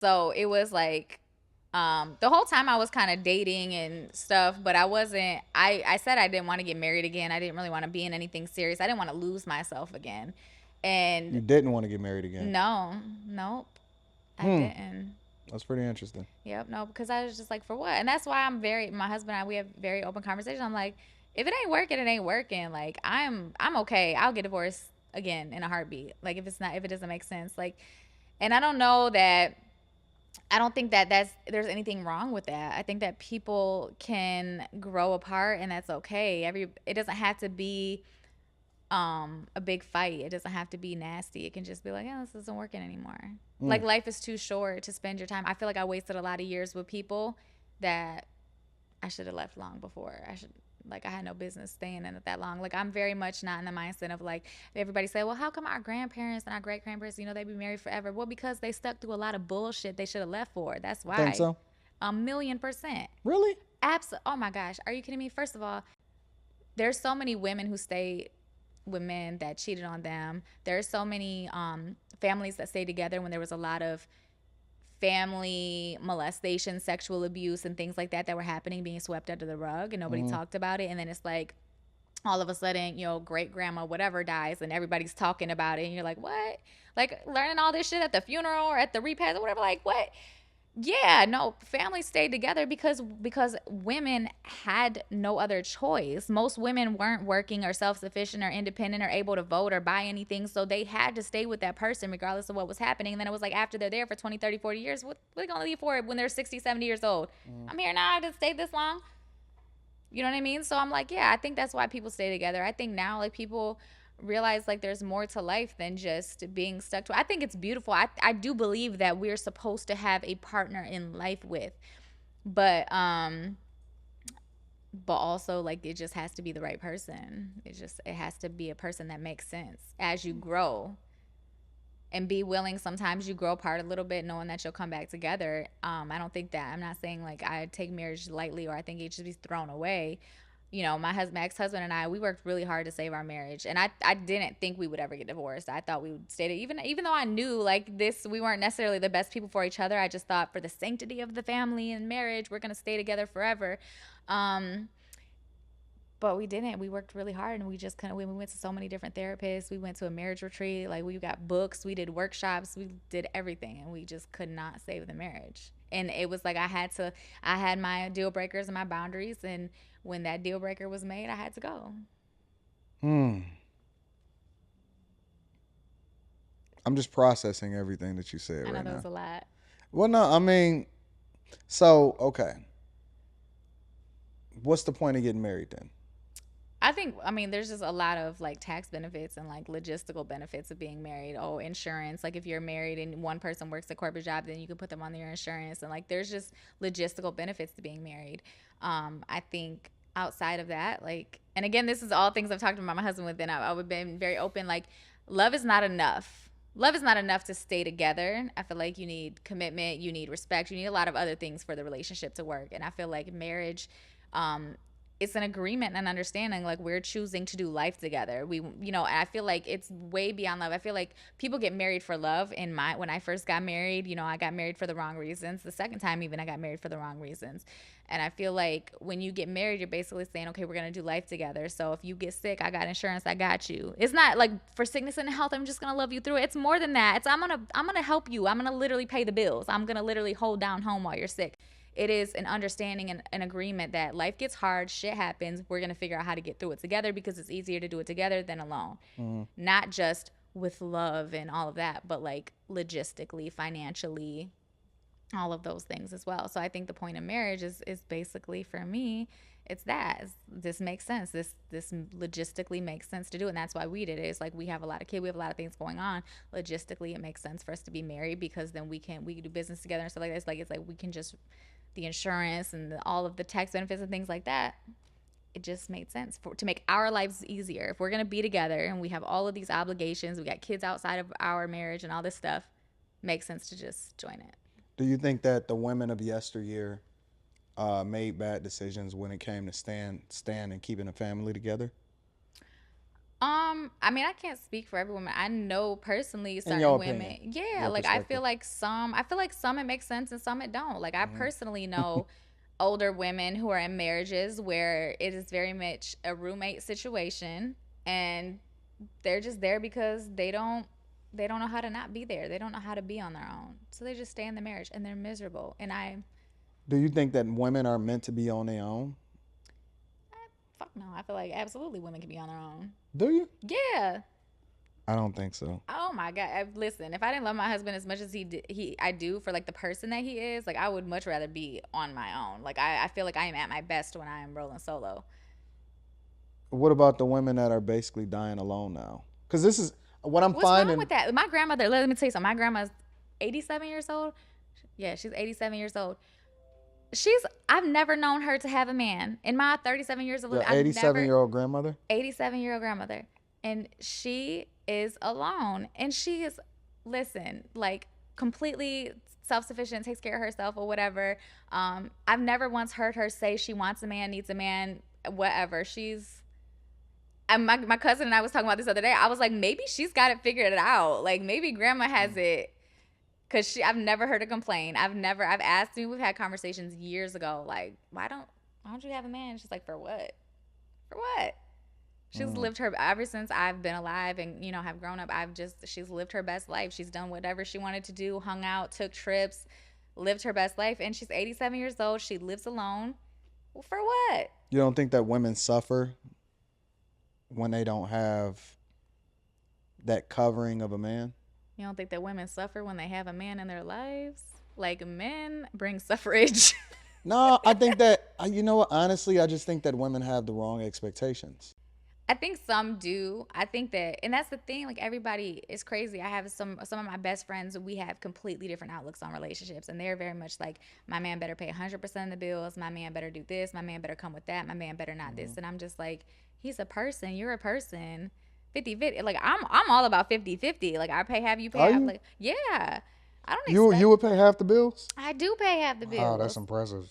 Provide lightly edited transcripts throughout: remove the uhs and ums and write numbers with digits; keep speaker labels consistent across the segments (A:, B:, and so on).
A: So it was like the whole time I was kind of dating and stuff, but I said I didn't want to get married again. I didn't really want to be in anything serious. I didn't want to lose myself again. And
B: You didn't want to get married again.
A: no, nope, I
B: Hmm.
A: didn't.
B: That's pretty interesting.
A: Yep, no, because I was just like, for what? And that's why my husband and I, we have very open conversations. I'm like, if it ain't working, it ain't working. Like, I'm okay. I'll get divorced again in a heartbeat. Like, if it doesn't make sense. Like, and I don't know that, I don't think that there's anything wrong with that. I think that people can grow apart and that's okay. It doesn't have to be a big fight. It doesn't have to be nasty. It can just be like, yeah, this isn't working anymore.
B: Hmm.
A: Like life is too short to spend your time. I feel like I wasted a lot of years with people that I should have left long before. I had no business staying in it that long. Like I'm very much not in the mindset of like everybody say, well, how come our grandparents and our great grandparents, they be married forever? Well, because they stuck through a lot of bullshit they should have left for. That's
B: Think
A: why.
B: so?
A: 1,000,000%.
B: Really?
A: Absolutely. Oh my gosh. Are you kidding me? First of all, there's so many women who stay with men that cheated on them. There's so many families that stayed together when there was a lot of family molestation, sexual abuse, and things like that were happening, being swept under the rug, and nobody
B: Mm-hmm.
A: talked about it. And then it's like all of a sudden, great grandma, whatever, dies, and everybody's talking about it. And you're like, what? Like learning all this shit at the funeral or at the repast or whatever. Like, what? Yeah, no, families stayed together because women had no other choice. Most women weren't working or self-sufficient or independent or able to vote or buy anything, so they had to stay with that person regardless of what was happening. And then it was like after they're there for 20, 30, 40 years, what are they going to leave for when they're 60, 70 years old?
B: Mm.
A: I'm here now, I just stayed this long. You know what I mean? So I'm like, yeah, I think that's why people stay together. I think now like people realize like there's more to life than just being stuck to. I think it's beautiful. I do believe that we're supposed to have a partner in life with, but also like it just has to be the right person. It has to be a person that makes sense as you grow and be willing. Sometimes you grow apart a little bit knowing that you'll come back together. I don't think that, I'm not saying like I take marriage lightly or I think it should be thrown away. My ex-husband and I, we worked really hard to save our marriage, and I didn't think we would ever get divorced. I thought we would stay together, even though I knew like this, we weren't necessarily the best people for each other. I just thought for the sanctity of the family and marriage, we're gonna stay together forever. um but we didn't. We worked really hard, and we just couldn't. We went to so many different therapists. We went to a marriage retreat. Like we got books, we did workshops, we did everything, and we just could not save the marriage. And it was like I had my deal breakers and my boundaries, and when that deal breaker was made, I had to go.
B: Hmm. I'm just processing everything that you said
A: I know
B: right
A: that
B: now.
A: was a lot.
B: Well, no, I mean, so okay. What's the point of getting married then?
A: I mean, there's just a lot of like tax benefits and like logistical benefits of being married. Oh, insurance. Like if you're married and one person works a corporate job, then you can put them on your insurance. And like there's just logistical benefits to being married. I think outside of that, like, and again, this is all things I've talked about my husband with, and I would been very open. Like, love is not enough. Love is not enough to stay together. I feel like you need commitment, you need respect, you need a lot of other things for the relationship to work. And I feel like marriage, um, it's an agreement and understanding, like we're choosing to do life together. I feel like it's way beyond love. I feel like people get married for love. When I first got married, I got married for the wrong reasons. The second time even, I got married for the wrong reasons. And I feel like when you get married, you're basically saying, okay, we're going to do life together. So if you get sick, I got insurance, I got you. It's not like for sickness and health, I'm just going to love you through it. It's more than that. I'm going to help you. I'm going to literally pay the bills. I'm going to literally hold down home while you're sick. It is an understanding and an agreement that life gets hard, shit happens. We're going to figure out how to get through it together because it's easier to do it together than alone.
B: Mm-hmm.
A: Not just with love and all of that, but like logistically, financially, all of those things as well. So I think the point of marriage is basically for me, it's that this makes sense. This logistically makes sense to do, and that's why we did it. It's like we have a lot of kids, we have a lot of things going on. Logistically, it makes sense for us to be married because then we can do business together and stuff like that. It's like we can just the insurance and all of the tax benefits and things like that. It just made sense to make our lives easier. If we're gonna be together and we have all of these obligations, we got kids outside of our marriage and all this stuff, makes sense to just join it.
B: Do you think that the women of yesteryear made bad decisions when it came to stand and keeping a family together?
A: I mean, I can't speak for every woman. I know personally
B: In your
A: certain
B: opinion,
A: women. Yeah,
B: your
A: like
B: perspective.
A: I feel like some it makes sense and some it don't. Like I
B: Hmm.
A: personally know older women who are in marriages where it is very much a roommate situation and they're just there because they don't know how to not be there. They don't know how to be on their own. So they just stay in the marriage and they're miserable. And
B: Do you think that women are meant to be on their own?
A: fuck no. I feel like absolutely women can be on their own.
B: Do you?
A: Yeah.
B: I don't think so.
A: Oh my god! Listen, if I didn't love my husband as much as I do for like the person that he is, like I would much rather be on my own. Like I feel like I am at my best when I am rolling solo.
B: What about the women that are basically dying alone now? Because this is what I'm
A: What's wrong
B: finding.
A: with that? My grandmother. Let me tell you something. My grandma's 87 years old. Yeah, she's 87 years old. I've never known her to have a man in my 37 years of living.
B: Your
A: I've
B: 87
A: never
B: year old grandmother.
A: 87-year-old grandmother, and she is alone, and she is, listen, like completely self-sufficient, takes care of herself or whatever. I've never once heard her say she wants a man, needs a man, whatever. My cousin and I was talking about this the other day. I was like, maybe she's got it figured out. Like maybe grandma has it. Cause I've never heard her complain. I've asked you, we've had conversations years ago, like, why don't you have a man? She's like, for what? For what? She's
B: Mm.
A: lived her ever since I've been alive and have grown up. She's lived her best life. She's done whatever she wanted to do, hung out, took trips, lived her best life, and she's 87 years old. She lives alone. Well, for what?
B: You don't think that women suffer when they don't have that covering of a man?
A: You don't think that women suffer when they have a man in their lives? Like men bring suffrage.
B: No, I think that you know what. Honestly, I just think that women have the wrong expectations.
A: I think some do. I think that, and that's the thing. Like everybody is crazy. I have some of my best friends. We have completely different outlooks on relationships, and they're very much like, my man better pay 100% of the bills. My man better do this. My man better come with that. My man better not
B: Mm-hmm.
A: this. And I'm just like, he's a person. You're a person. 50-50. Like I'm all about 50-50. Like I pay half, you pay
B: Are
A: half.
B: you?
A: Like yeah, I don't
B: You
A: expect.
B: would pay half the bills?
A: I do pay half the
B: Wow, that's
A: bills.
B: impressive.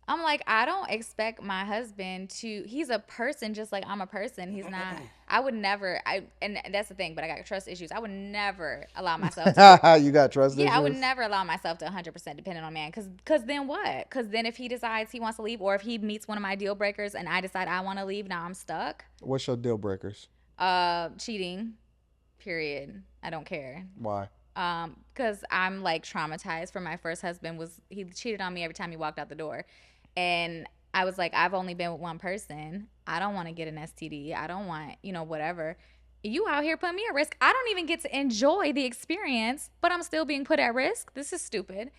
A: I'm like, I don't expect my husband to, he's a person just like I'm a person. He's not, I would never, and that's the thing, but I got trust issues. I would never allow myself to,
B: You got trust
A: yeah, I would
B: issues?
A: never allow myself to 100% depend on a man. Cause then what? Cause then if he decides he wants to leave, or if he meets one of my deal breakers and I decide I want to leave, now I'm stuck.
B: What's your deal breakers?
A: Cheating, period. I don't care.
B: Why?
A: Because I'm like traumatized from my first husband. He cheated on me every time he walked out the door. And I was like, I've only been with one person. I don't want to get an STD. I don't want, whatever. You out here putting me at risk. I don't even get to enjoy the experience, but I'm still being put at risk. This is stupid.